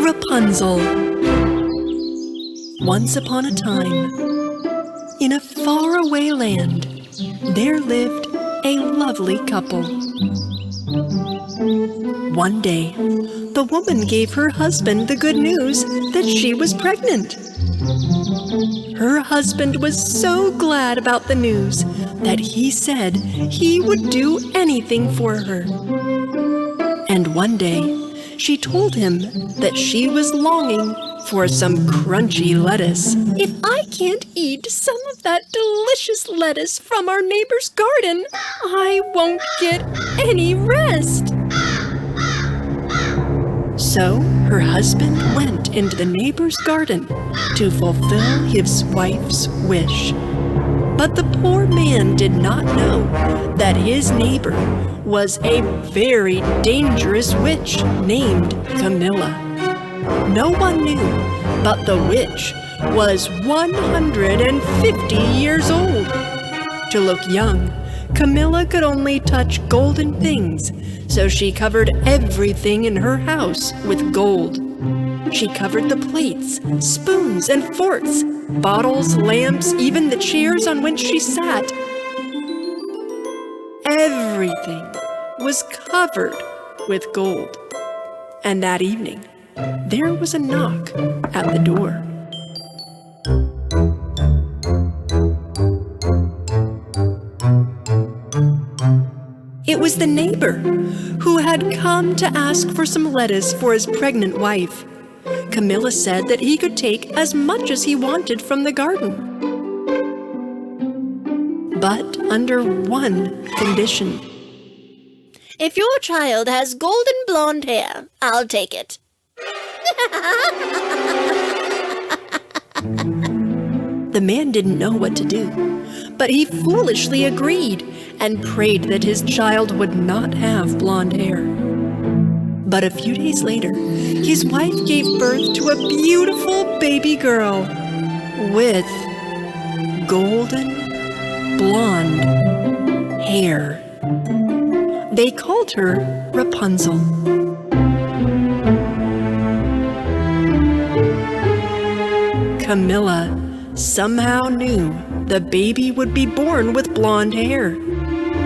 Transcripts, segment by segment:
Rapunzel. Once upon a time, in a faraway land, there lived a lovely couple. One day, the woman gave her husband the good news that she was pregnant. Her husband was so glad about the news that he said he would do anything for her. And one day, she told him that she was longing for some crunchy lettuce. "If I can't eat some of that delicious lettuce from our neighbor's garden, I won't get any rest." So her husband went into the neighbor's garden to fulfill his wife's wish. But the poor man did not know that his neighbor was a very dangerous witch named Camilla. No one knew, but the witch was 150 years old. To look young, Camilla could only touch golden things, so she covered everything in her house with gold. She covered the plates, spoons, and forks, bottles, lamps, even the chairs on which she sat. Everything was covered with gold. And that evening, there was a knock at the door. It was the neighbor who had come to ask for some lettuce for his pregnant wife. Camilla said that he could take as much as he wanted from the garden, but under one condition. "If your child has golden blonde hair, I'll take it." The man didn't know what to do, but he foolishly agreed and prayed that his child would not have blonde hair. But a few days later, his wife gave birth to a beautiful baby girl with golden blonde hair. They called her Rapunzel. Camilla somehow knew the baby would be born with blonde hair.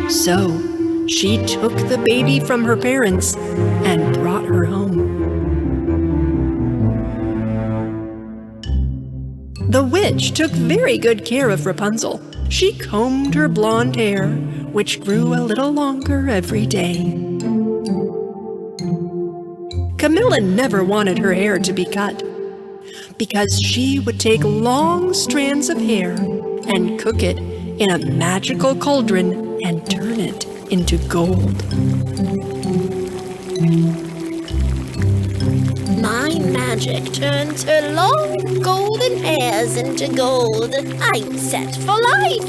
So she took the baby from her parents and brought her home. The witch took very good care of Rapunzel. She combed her blonde hair, which grew a little longer every day. Camilla never wanted her hair to be cut, because she would take long strands of hair and cook it in a magical cauldron and turn it into gold. My magic turns her long golden hairs into gold. I'm set for life.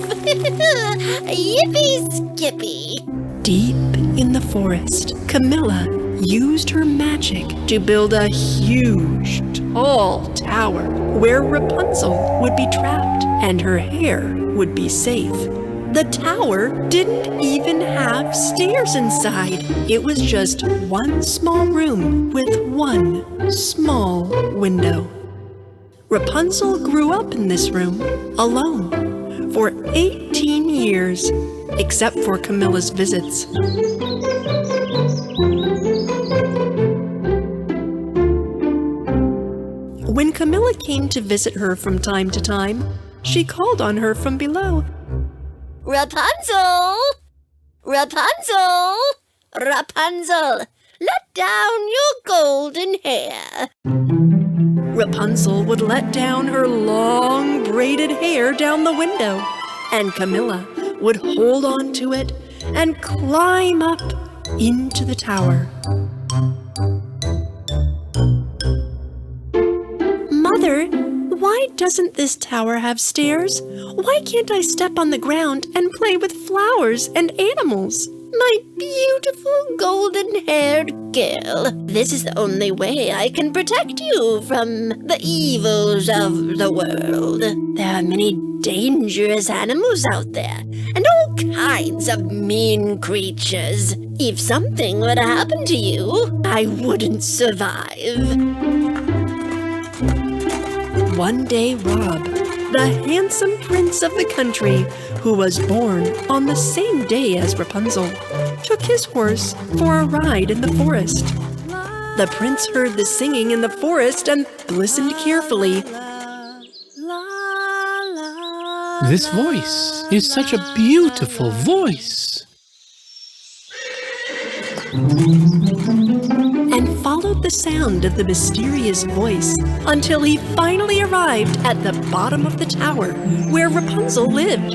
Yippee-skippy. Deep in the forest, Camilla used her magic to build a huge, tall tower where Rapunzel would be trapped and her hair would be safe. The tower didn't even have stairs inside. It was just one small room with one small window. Rapunzel grew up in this room alone for 18 years, except for Camilla's visits. When Camilla came to visit her from time to time, she called on her from below. "Rapunzel! Rapunzel! Rapunzel! Let down your golden hair." Rapunzel would let down her long braided hair down the window, and Camilla would hold on to it and climb up into the tower. "Mother, why doesn't this tower have stairs? Why can't I step on the ground and play with flowers and animals?" My beautiful golden-haired girl, this is the only way I can protect you from the evils of the world. There are many dangerous animals out there, and all kinds of mean creatures. If something were to happen to you, I wouldn't survive. One day Rob, the handsome prince of the country, who was born on the same day as Rapunzel, took his horse for a ride in the forest. The prince heard the singing in the forest and listened carefully. This voice is such a beautiful voice. And followed the sound of the mysterious voice until he finally arrived at the bottom of the tower where Rapunzel lived.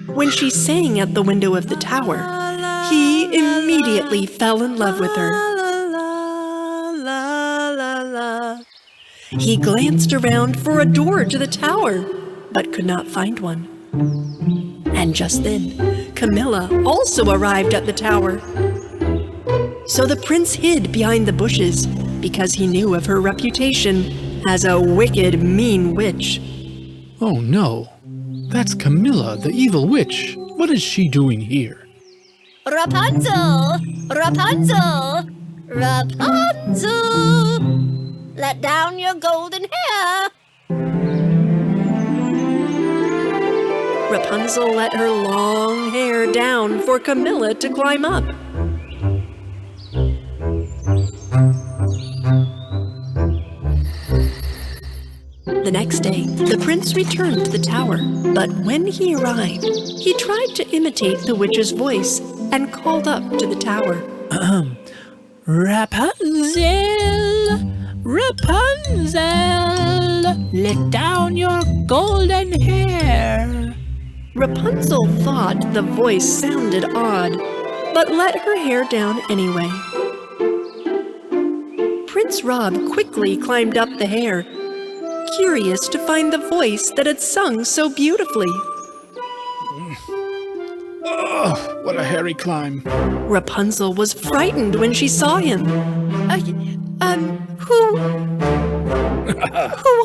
When she sang at the window of the tower, he immediately fell in love with her. He glanced around for a door to the tower, but could not find one. And just then, Camilla also arrived at the tower. So the prince hid behind the bushes because he knew of her reputation as a wicked, mean witch. Oh no, that's Camilla, the evil witch. What is she doing here? Rapunzel! Rapunzel! Rapunzel! Let down your golden hair! Rapunzel let her long hair down for Camilla to climb up. The next day, the prince returned to the tower, but when he arrived, he tried to imitate the witch's voice and called up to the tower. Rapunzel! Rapunzel! Let down your golden hair! Rapunzel thought the voice sounded odd, but let her hair down anyway. Prince Rob quickly climbed up the hair, curious to find the voice that had sung so beautifully. Oh, what a hairy climb. Rapunzel was frightened when she saw him. Who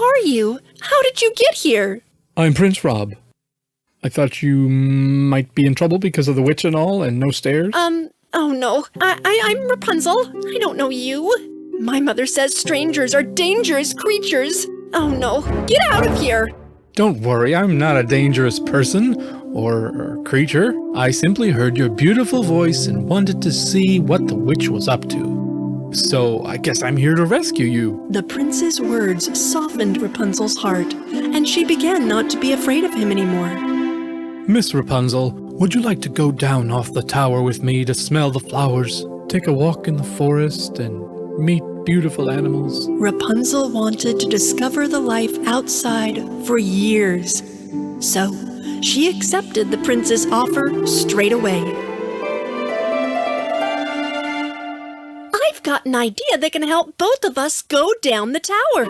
are you? How did you get here? I'm Prince Rob. I thought you might be in trouble because of the witch and all, and no stairs. Oh no, I'm Rapunzel. I don't know you. My mother says strangers are dangerous creatures. Oh no, get out of here. Don't worry, I'm not a dangerous person or creature. I simply heard your beautiful voice and wanted to see what the witch was up to. So I guess I'm here to rescue you. The prince's words softened Rapunzel's heart, and she began not to be afraid of him anymore. Miss Rapunzel, would you like to go down off the tower with me to smell the flowers, take a walk in the forest, and meet beautiful animals? Rapunzel wanted to discover the life outside for years, so she accepted the prince's offer straight away. I've got an idea that can help both of us go down the tower.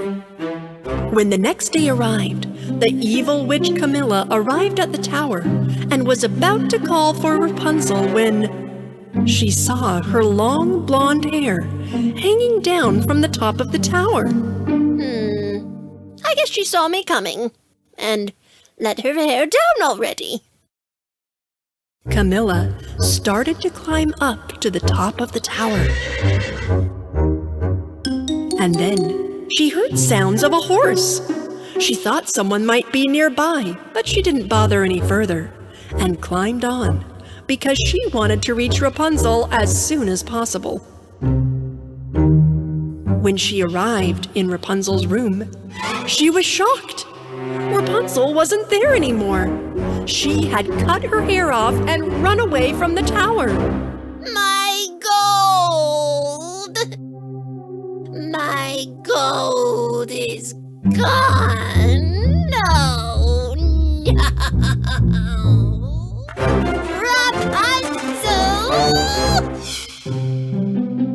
When the next day arrived, the evil witch Camilla arrived at the tower and was about to call for Rapunzel when she saw her long blonde hair hanging down from the top of the tower. I guess she saw me coming and let her hair down already. Camilla started to climb up to the top of the tower. And then she heard sounds of a horse. She thought someone might be nearby, but she didn't bother any further and climbed on because she wanted to reach Rapunzel as soon as possible. When she arrived in Rapunzel's room, she was shocked. Rapunzel wasn't there anymore. She had cut her hair off and run away from the tower. My gold! My gold is gone! No! No! Rapunzel!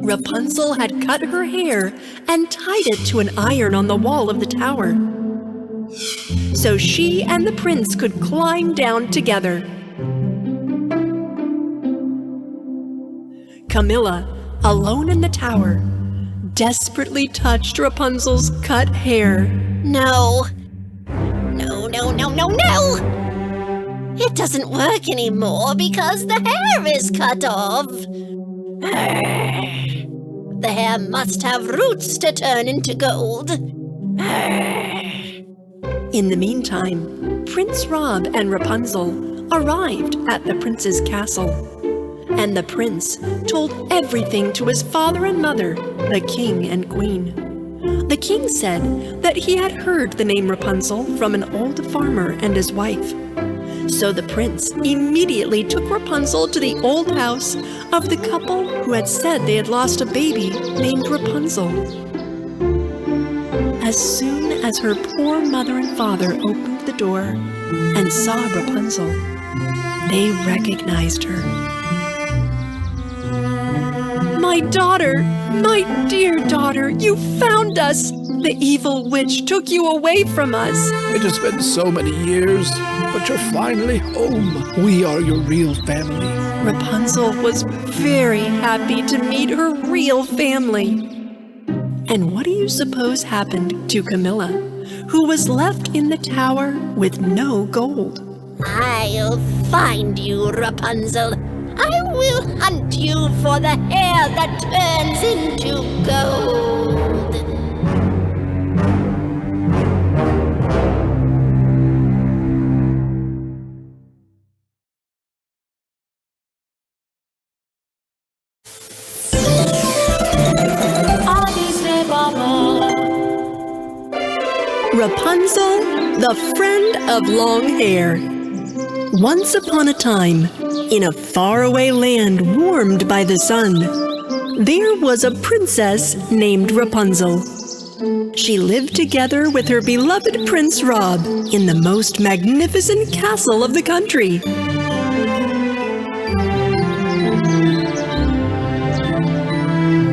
Rapunzel had cut her hair and tied it to an iron on the wall of the tower, so she and the prince could climb down together. Camilla, alone in the tower, desperately touched Rapunzel's cut hair. No! No, no, no, no, no! It doesn't work anymore because the hair is cut off. The hair must have roots to turn into gold. In the meantime, Prince Rob and Rapunzel arrived at the prince's castle, and the prince told everything to his father and mother, the king and queen. The king said that he had heard the name Rapunzel from an old farmer and his wife. So the prince immediately took Rapunzel to the old house of the couple who had said they had lost a baby named Rapunzel. As soon as her poor mother and father opened the door and saw Rapunzel, they recognized her. "My daughter, my dear daughter, you found us! The evil witch took you away from us." It has been so many years, but you're finally home. We are your real family. Rapunzel was very happy to meet her real family. And what do you suppose happened to Camilla, who was left in the tower with no gold? I'll find you, Rapunzel. I will hunt you for the hair that turns into gold. Rapunzel, the friend of long hair. Once upon a time, in a faraway land warmed by the sun, there was a princess named Rapunzel. She lived together with her beloved Prince Rob in the most magnificent castle of the country.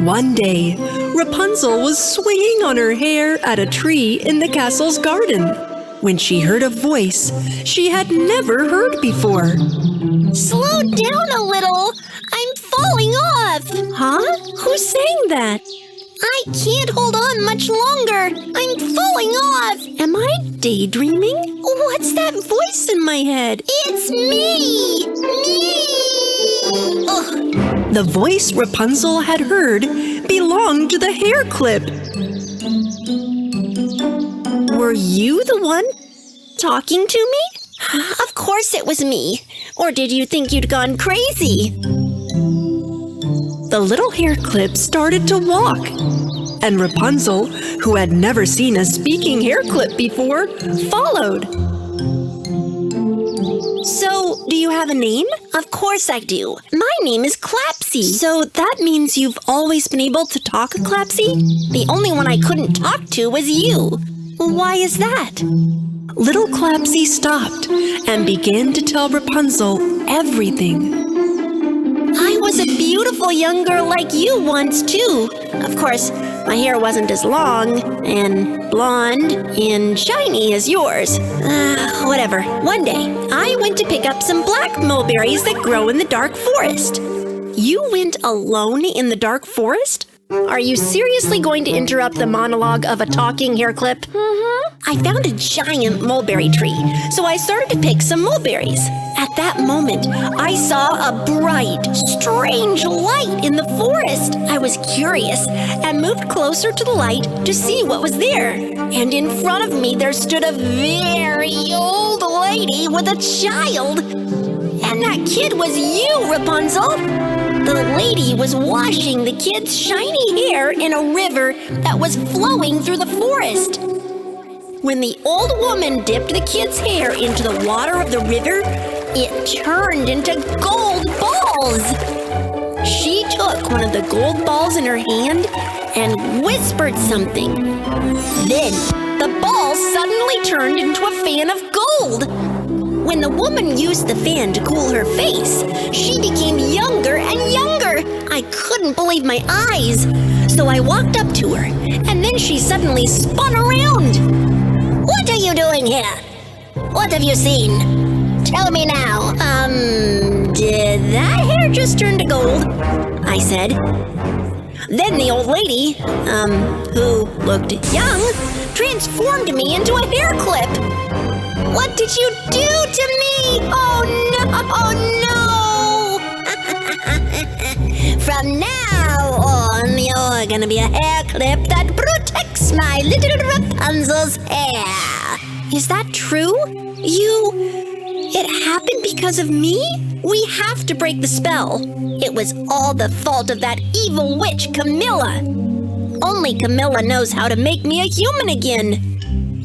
One day, Rapunzel was swinging on her hair at a tree in the castle's garden when she heard a voice she had never heard before. Slow down a little. I'm falling off. Huh? Who's saying that? I can't hold on much longer. I'm falling off. Am I daydreaming? What's that voice in my head? It's me. Ugh. The voice Rapunzel had heard belonged to the hair clip. Were you the one talking to me? Of course it was me. Or did you think you'd gone crazy? The little hair clip started to walk, and Rapunzel, who had never seen a speaking hair clip before, followed. So, do you have a name? Of course I do. My name is Clapsy. So that means you've always been able to talk, Clapsy? The only one I couldn't talk to was you. Why is that? Little Clapsy stopped and began to tell Rapunzel everything. I was a beautiful young girl like you once, too. Of course, my hair wasn't as long and blonde and shiny as yours. Whatever. One day, I went to pick up some black mulberries that grow in the dark forest. You went alone in the dark forest? Are you seriously going to interrupt the monologue of a talking hair clip? I found a giant mulberry tree, so I started to pick some mulberries. At that moment, I saw a bright, strange light in the forest. I was curious and moved closer to the light to see what was there. And in front of me, there stood a very old lady with a child. And that kid was you, Rapunzel. The lady was washing the kid's shiny hair in a river that was flowing through the forest. When the old woman dipped the kid's hair into the water of the river, it turned into gold balls. She took one of the gold balls in her hand and whispered something. Then the ball suddenly turned into a fan of gold. When the woman used the fan to cool her face, she became younger and younger. I couldn't believe my eyes. So I walked up to her, and then she suddenly spun around. What are you doing here? What have you seen? Tell me now. Did that hair just turn to gold? I said. Then the old lady, who looked young, transformed me into a hair clip. What did you do to me? Oh no! From now born, you're gonna be a hair clip that protects my little Rapunzel's hair. Is that true? It happened because of me? We have to break the spell. It was all the fault of that evil witch, Camilla. Only Camilla knows how to make me a human again.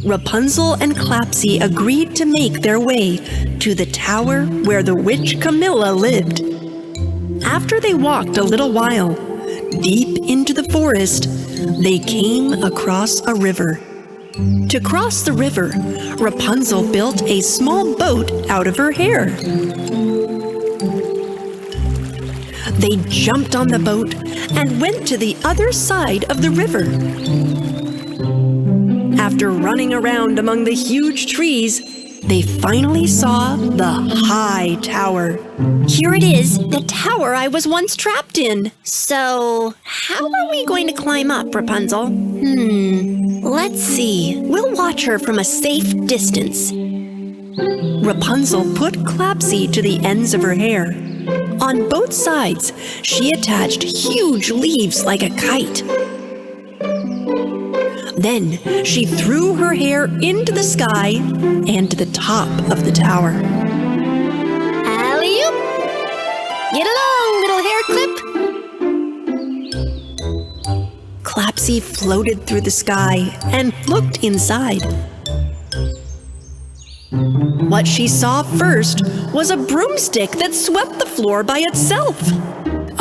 Rapunzel and Clapsy agreed to make their way to the tower where the witch Camilla lived. After they walked a little while, deep into the forest, they came across a river. To cross the river, Rapunzel built a small boat out of her hair. They jumped on the boat and went to the other side of the river. After running around among the huge trees, they finally saw the high tower. Here it is, the tower I was once trapped in. So, how are we going to climb up, Rapunzel? Let's see. We'll watch her from a safe distance. Rapunzel put Clapsy to the ends of her hair. On both sides, she attached huge leaves like a kite. Then she threw her hair into the sky and to the top of the tower. Alley-oop! Get along, little hair clip! Clapsy floated through the sky and looked inside. What she saw first was a broomstick that swept the floor by itself.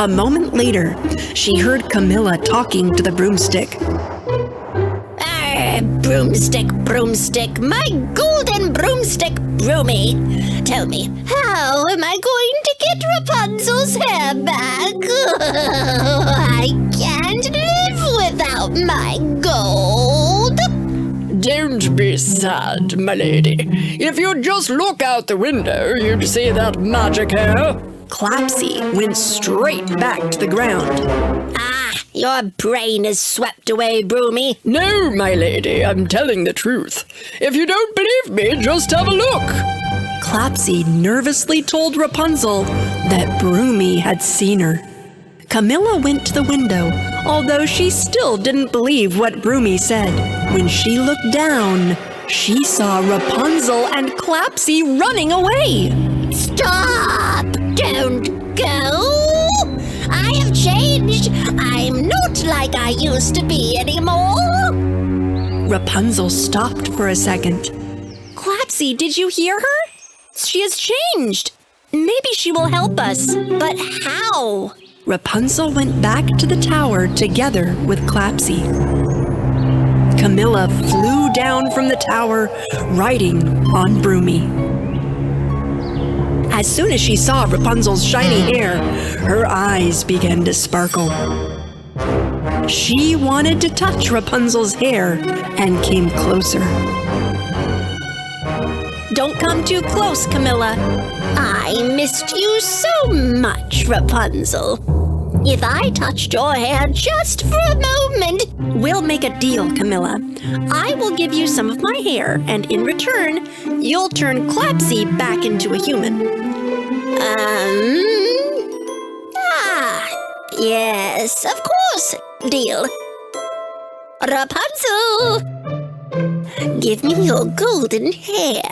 A moment later, she heard Camilla talking to the broomstick. Broomstick, broomstick, my golden broomstick, Broomy. Tell me, how am I going to get Rapunzel's hair back? I can't live without my gold. Don't be sad, my lady. If you'd just look out the window, you'd see that magic hair. Clapsy went straight back to the ground. Your brain is swept away, Broomy. No, my lady, I'm telling the truth. If you don't believe me, just have a look. Clapsy nervously told Rapunzel that Broomy had seen her. Camilla went to the window, although she still didn't believe what Broomy said. When she looked down, she saw Rapunzel and Clapsy running away. Stop! Don't go! I have changed. I'm not like I used to be anymore. Rapunzel stopped for a second. Clapsy, did you hear her? She has changed. Maybe she will help us. But how? Rapunzel went back to the tower together with Clapsy. Camilla flew down from the tower, riding on Broomy. As soon as she saw Rapunzel's shiny hair, her eyes began to sparkle. She wanted to touch Rapunzel's hair and came closer. Don't come too close, Camilla. I missed you so much, Rapunzel. If I touched your hair just for a moment... We'll make a deal, Camilla. I will give you some of my hair, and in return, you'll turn Clapsy back into a human. Yes, of course. Deal. Rapunzel! Give me your golden hair.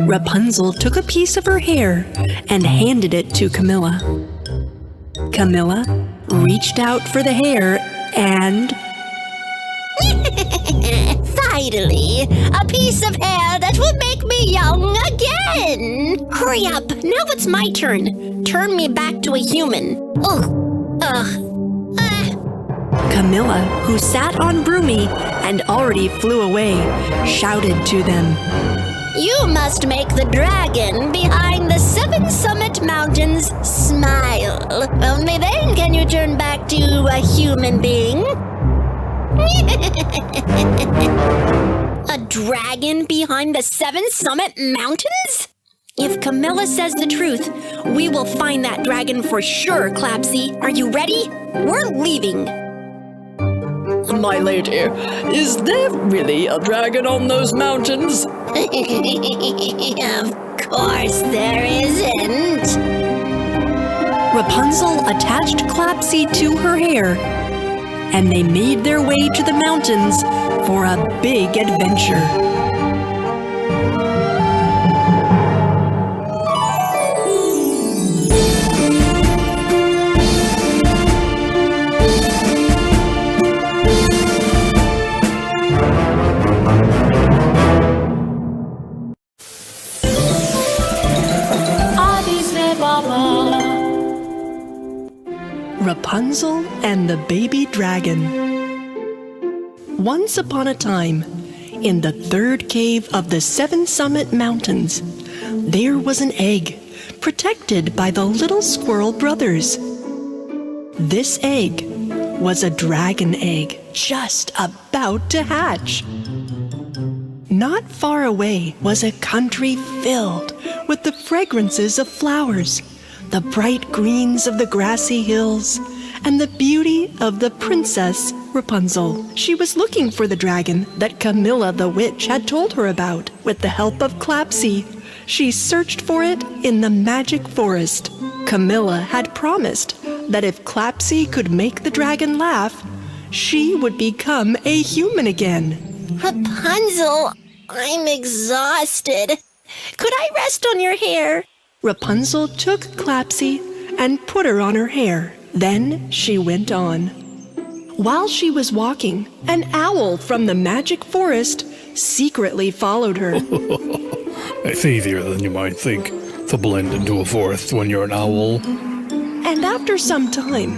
Rapunzel took a piece of her hair and handed it to Camilla. Camilla reached out for the hair and... Finally, a piece of hair that will make me young again. Hurry up, now it's my turn. Turn me back to a human. Camilla, who sat on Broomy and already flew away, shouted to them. You must make the dragon behind the 7 summit mountains smile. Only then can you turn back to a human being. A dragon behind the 7 summit mountains? If Camilla says the truth, we will find that dragon for sure, Clapsy. Are you ready? We're leaving. My lady, is there really a dragon on those mountains? Of course there isn't. Rapunzel attached Clapsy to her hair, and they made their way to the mountains for a big adventure. Rapunzel and the Baby Dragon. Once upon a time, in the third cave of the Seven Summit Mountains, there was an egg protected by the little squirrel brothers. This egg was a dragon egg just about to hatch. Not far away was a country filled with the fragrances of flowers, the bright greens of the grassy hills, and the beauty of the Princess Rapunzel. She was looking for the dragon that Camilla the witch had told her about. With the help of Clapsy, she searched for it in the magic forest. Camilla had promised that if Clapsy could make the dragon laugh, she would become a human again. Rapunzel, I'm exhausted. Could I rest on your hair? Rapunzel took Clapsy and put her on her hair. Then she went on. While she was walking, an owl from the magic forest secretly followed her. It's easier than you might think to blend into a forest when you're an owl. And after some time,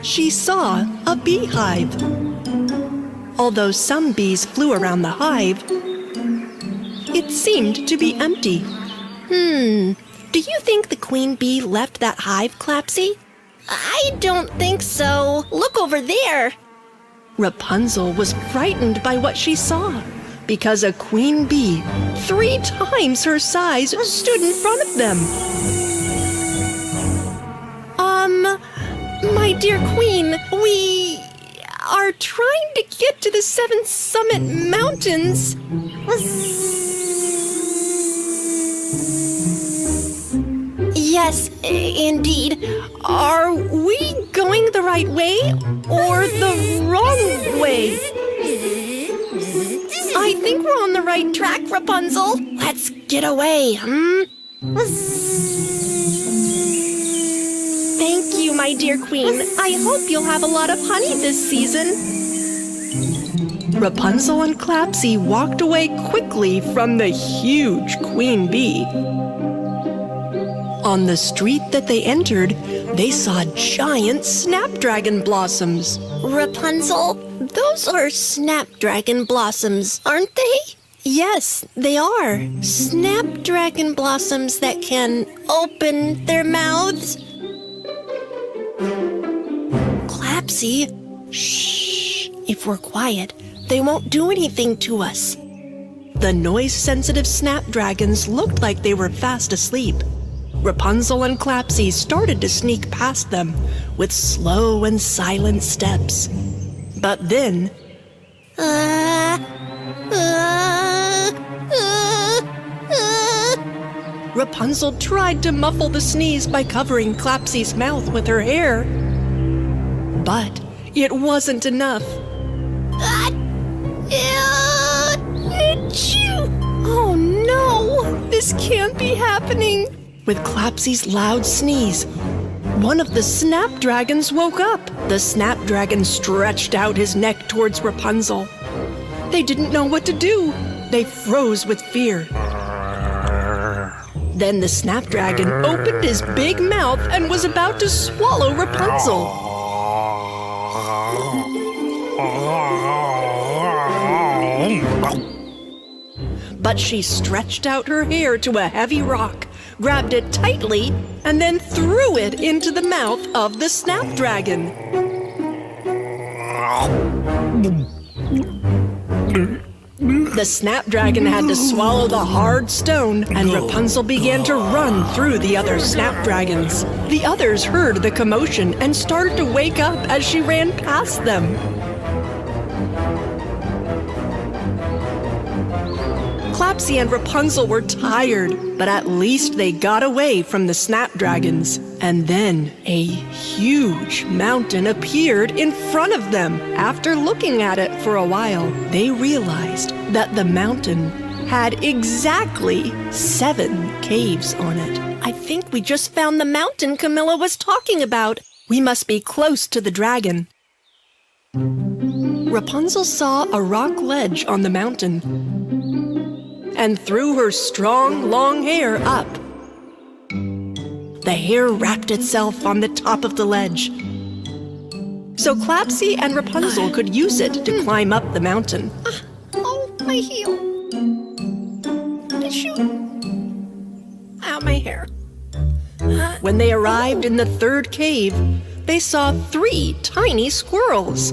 she saw a beehive. Although some bees flew around the hive, it seemed to be empty. Do you think the queen bee left that hive, Clapsy? I don't think so. Look over there. Rapunzel was frightened by what she saw, because a queen bee, 3 times her size, stood in front of them. My dear queen, we are trying to get to the Seven Summit Mountains. Yes, indeed. Are we going the right way or the wrong way? I think we're on the right track, Rapunzel. Let's get away, Thank you, my dear queen. I hope you'll have a lot of honey this season. Rapunzel and Clapsy walked away quickly from the huge queen bee. On the street that they entered, they saw giant snapdragon blossoms. Rapunzel, those are snapdragon blossoms, aren't they? Yes, they are. Snapdragon blossoms that can open their mouths. Clapsy, shh. If we're quiet, they won't do anything to us. The noise-sensitive snapdragons looked like they were fast asleep. Rapunzel and Clapsy started to sneak past them with slow and silent steps. But then... Rapunzel tried to muffle the sneeze by covering Clapsy's mouth with her hair. But it wasn't enough. Oh no! This can't be happening! With Clapsy's loud sneeze, one of the snapdragons woke up. The snapdragon stretched out his neck towards Rapunzel. They didn't know what to do. They froze with fear. Then the snapdragon opened his big mouth and was about to swallow Rapunzel. But she stretched out her hair to a heavy rock, grabbed it tightly, and then threw it into the mouth of the snapdragon. The snapdragon had to swallow the hard stone, and Rapunzel began to run through the other snapdragons. The others heard the commotion and started to wake up as she ran past them. Clapsy and Rapunzel were tired, but at least they got away from the snapdragons. And then a huge mountain appeared in front of them. After looking at it for a while, they realized that the mountain had exactly 7 caves on it. I think we just found the mountain Camilla was talking about. We must be close to the dragon. Rapunzel saw a rock ledge on the mountain and threw her strong, long hair up. The hair wrapped itself on the top of the ledge, so Clapsy and Rapunzel could use it to climb up the mountain. Oh, my heel. Shoot. Ow, my hair. When they arrived in the 3rd cave, they saw 3 tiny squirrels.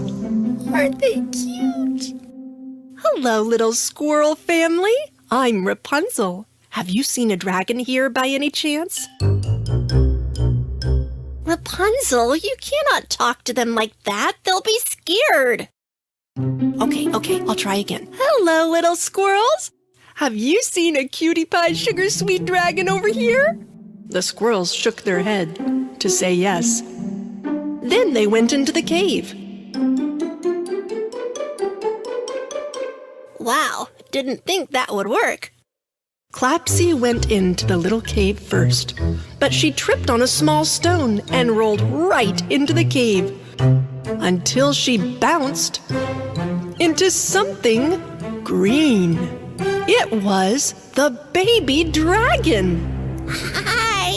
Aren't they cute? Hello, little squirrel family. I'm Rapunzel. Have you seen a dragon here by any chance? Rapunzel, you cannot talk to them like that. They'll be scared. Okay, I'll try again. Hello, little squirrels. Have you seen a cutie pie sugar sweet dragon over here? The squirrels shook their head to say yes. Then they went into the cave. Wow, didn't think that would work. Clapsy went into the little cave first, but she tripped on a small stone and rolled right into the cave until she bounced into something green. It was the baby dragon. Hi!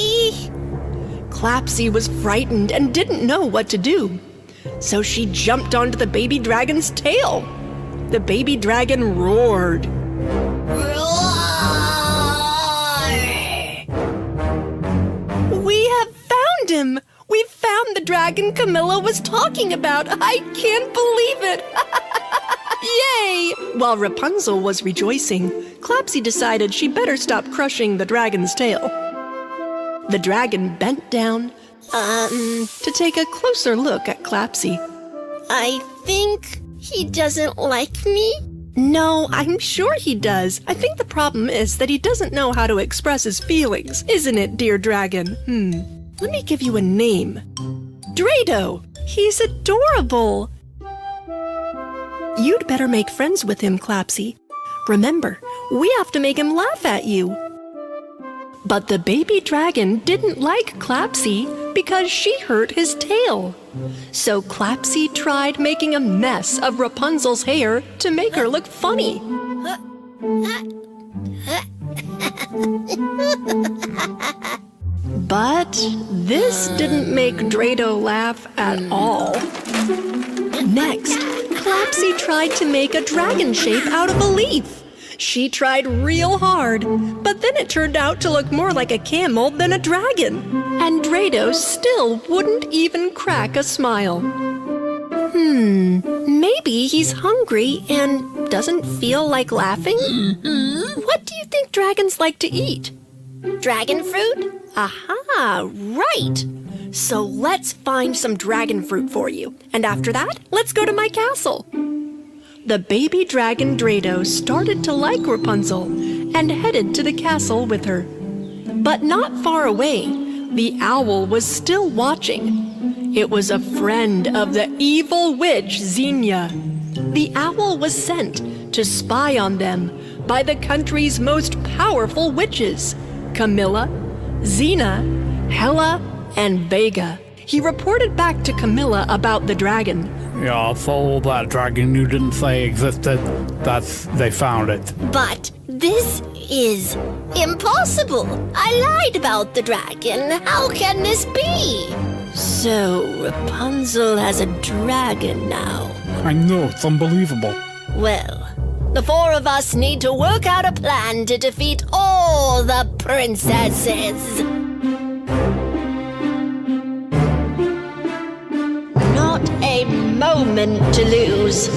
Clapsy was frightened and didn't know what to do, so she jumped onto the baby dragon's tail. The baby dragon roared. We have found him! We found the dragon Camilla was talking about! I can't believe it! Yay! While Rapunzel was rejoicing, Clapsy decided she better stop crushing the dragon's tail. The dragon bent down to take a closer look at Clapsy. I think he doesn't like me. No, I'm sure he does. I think the problem is that he doesn't know how to express his feelings. Isn't it, dear dragon? Let me give you a name. Drado! He's adorable! You'd better make friends with him, Clapsy. Remember, we have to make him laugh at you. But the baby dragon didn't like Clapsy because she hurt his tail. So Clapsy tried making a mess of Rapunzel's hair to make her look funny. But this didn't make Drado laugh at all. Next, Clapsy tried to make a dragon shape out of a leaf. She tried real hard, but then it turned out to look more like a camel than a dragon. And Drado still wouldn't even crack a smile. Maybe he's hungry and doesn't feel like laughing? What do you think dragons like to eat? Dragon fruit? Aha, right! So let's find some dragon fruit for you. And after that, let's go to my castle. The baby dragon Drado started to like Rapunzel and headed to the castle with her. But not far away, the owl was still watching. It was a friend of the evil witch Xenia. The owl was sent to spy on them by the country's most powerful witches, Camilla, Xena, Hela, and Vega. He reported back to Camilla about the dragon. Yeah, so that dragon you didn't say existed, they found it. But this is impossible. I lied about the dragon. How can this be? So, Rapunzel has a dragon now. I know, it's unbelievable. Well, the 4 of us need to work out a plan to defeat all the princesses. Not a moment to lose.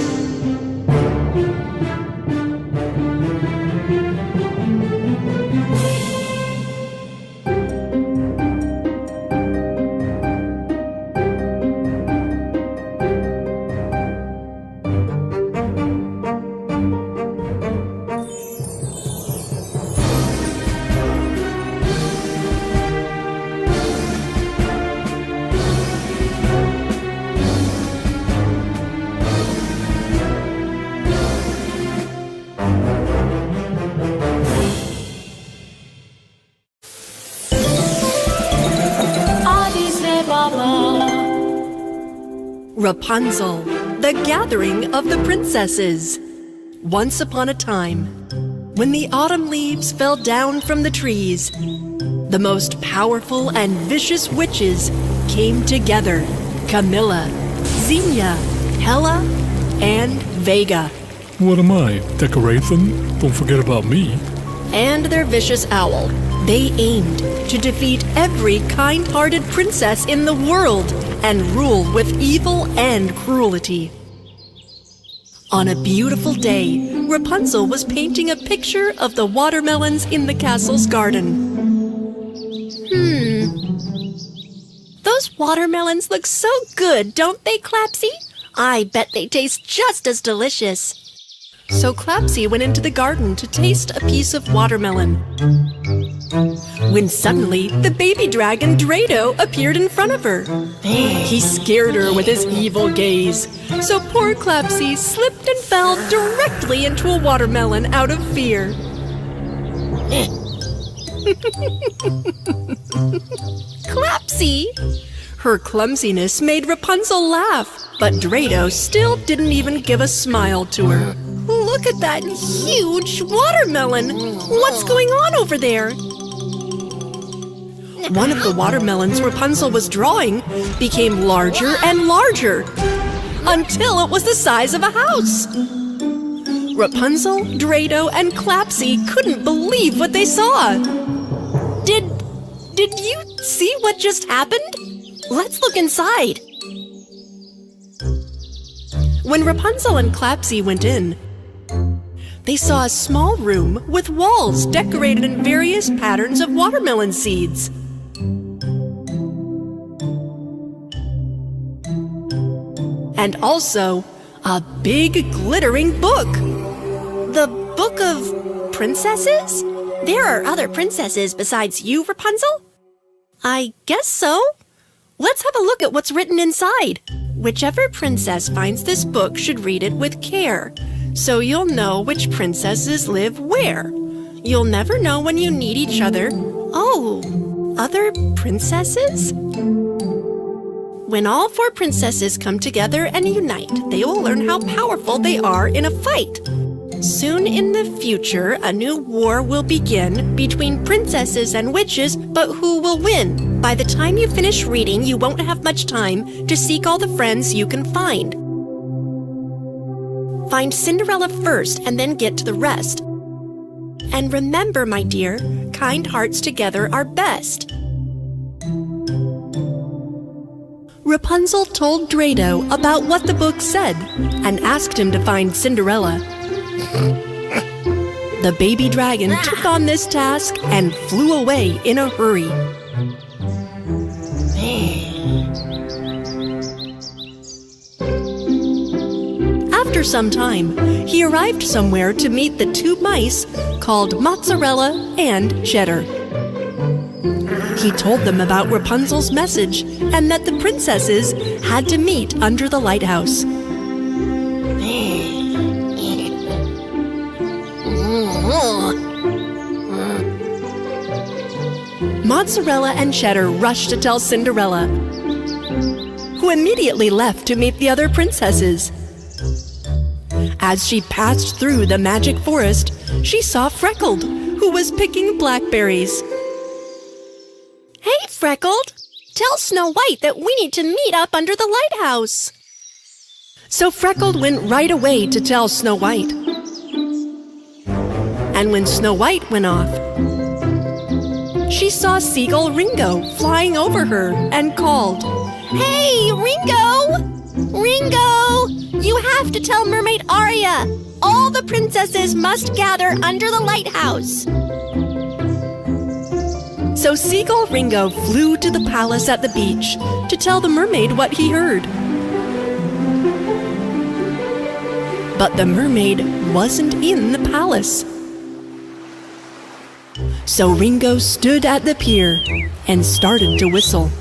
Rapunzel, the Gathering of the Princesses. Once upon a time, when the autumn leaves fell down from the trees, the most powerful and vicious witches came together. Camilla, Xenia, Hella, and Vega. What am I? Decoration? Don't forget about me. And their vicious owl. They aimed to defeat every kind-hearted princess in the world and rule with evil and cruelty. On a beautiful day, Rapunzel was painting a picture of the watermelons in the castle's garden. Those watermelons look so good, don't they, Clapsy? I bet they taste just as delicious. So Clapsy went into the garden to taste a piece of watermelon. When suddenly, the baby dragon Drado appeared in front of her. He scared her with his evil gaze. So poor Clapsy slipped and fell directly into a watermelon out of fear. Clapsy! Her clumsiness made Rapunzel laugh, but Drado still didn't even give a smile to her. Look at that huge watermelon! What's going on over there? One of the watermelons Rapunzel was drawing became larger and larger, until it was the size of a house. Rapunzel, Drado, and Clapsy couldn't believe what they saw. Did you see what just happened? Let's look inside. When Rapunzel and Clapsy went in, they saw a small room with walls decorated in various patterns of watermelon seeds. And also a big glittering book. The Book of Princesses? There are other princesses besides you, Rapunzel? I guess so. Let's have a look at what's written inside. Whichever princess finds this book should read it with care, so you'll know which princesses live where. You'll never know when you need each other. Oh, other princesses? When all 4 princesses come together and unite, they will learn how powerful they are in a fight. Soon in the future, a new war will begin between princesses and witches, but who will win? By the time you finish reading, you won't have much time to seek all the friends you can find. Find Cinderella first and then get to the rest. And remember, my dear, kind hearts together are best. Rapunzel told Drado about what the book said and asked him to find Cinderella. The baby dragon took on this task and flew away in a hurry. After some time, he arrived somewhere to meet the 2 mice called Mozzarella and Cheddar. He told them about Rapunzel's message and that the princesses had to meet under the lighthouse. Mozzarella and Cheddar rushed to tell Cinderella, who immediately left to meet the other princesses. As she passed through the magic forest, she saw Freckled, who was picking blackberries. Hey, Freckled! Tell Snow White that we need to meet up under the lighthouse. So Freckled went right away to tell Snow White. And when Snow White went off, she saw Seagull Ringo flying over her and called, Hey, Ringo! Ringo! You have to tell Mermaid Aria! All the princesses must gather under the lighthouse! So Seagull Ringo flew to the palace at the beach to tell the mermaid what he heard. But the mermaid wasn't in the palace. So Ringo stood at the pier and started to whistle.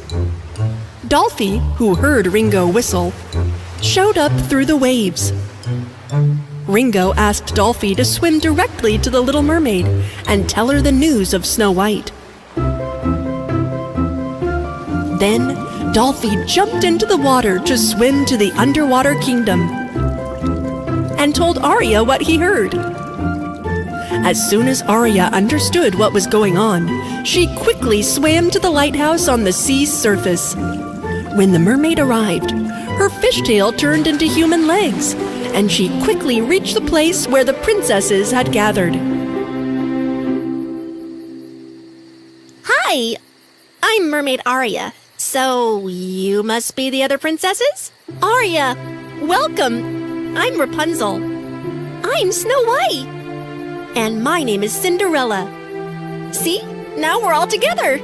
Dolphy, who heard Ringo whistle, showed up through the waves. Ringo asked Dolphy to swim directly to the little mermaid and tell her the news of Snow White. Then Dolphy jumped into the water to swim to the underwater kingdom and told Arya what he heard. As soon as Arya understood what was going on, she quickly swam to the lighthouse on the sea's surface. When the mermaid arrived, her fishtail turned into human legs, and she quickly reached the place where the princesses had gathered. Hi, I'm Mermaid Arya. So, you must be the other princesses? Arya, welcome. I'm Rapunzel. I'm Snow White. And my name is Cinderella. See, now we're all together.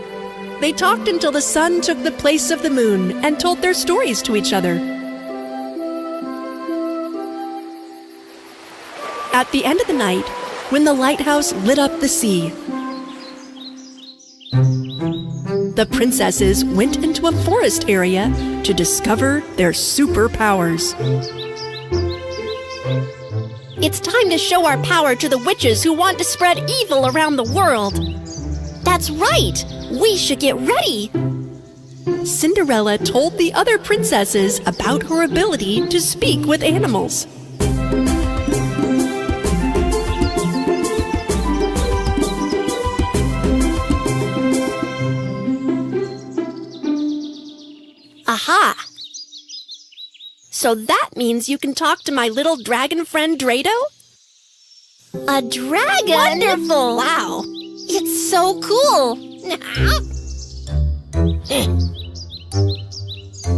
They talked until the sun took the place of the moon and told their stories to each other. At the end of the night, when the lighthouse lit up the sea, the princesses went into a forest area to discover their superpowers. It's time to show our power to the witches who want to spread evil around the world. That's right! We should get ready! Cinderella told the other princesses about her ability to speak with animals. Aha! So that means you can talk to my little dragon friend Drado? A dragon? Wonderful! Wow! It's so cool!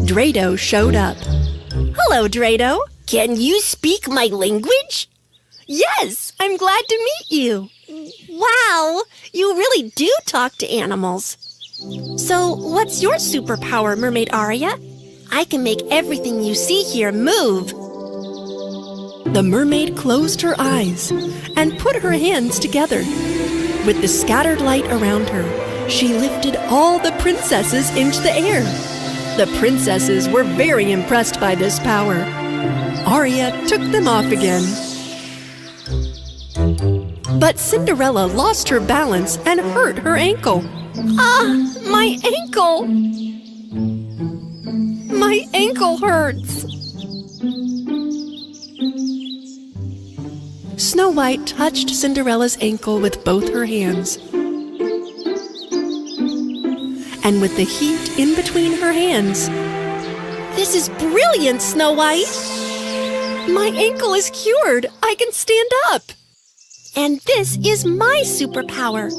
Drado showed up. Hello, Drado. Can you speak my language? Yes, I'm glad to meet you. Wow! You really do talk to animals. So, what's your superpower, Mermaid Arya? I can make everything you see here move. The mermaid closed her eyes and put her hands together. With the scattered light around her, she lifted all the princesses into the air. The princesses were very impressed by this power. Arya took them off again. But Cinderella lost her balance and hurt her ankle. Ah, my ankle! My ankle hurts. Snow White touched Cinderella's ankle with both her hands. And with the heat in between her hands, This is brilliant, Snow White! my ankle is cured. I can stand up. And this is my superpower.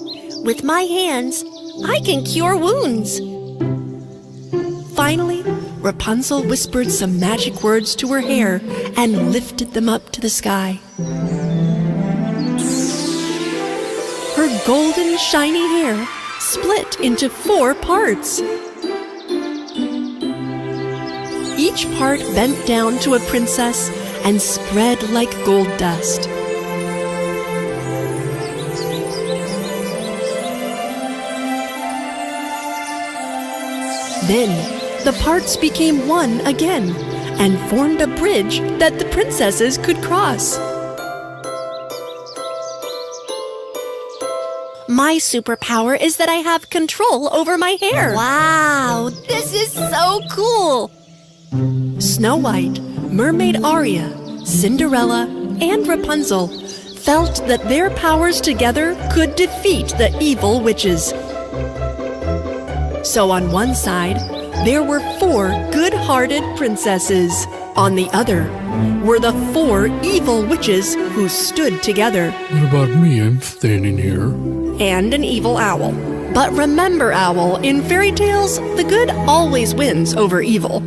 With my hands, I can cure wounds. Finally, Rapunzel whispered some magic words to her hair and lifted them up to the sky. Her golden, shiny hair split into 4 parts. Each part bent down to a princess and spread like gold dust. Then, the parts became one again and formed a bridge that the princesses could cross. My superpower is that I have control over my hair. Wow, this is so cool! Snow White, Mermaid Arya, Cinderella, and Rapunzel felt that their powers together could defeat the evil witches. So on one side, there were 4 good-hearted princesses. On the other were the 4 evil witches who stood together. What about me? I'm standing here. And an evil owl. But remember, Owl, in fairy tales, the good always wins over evil.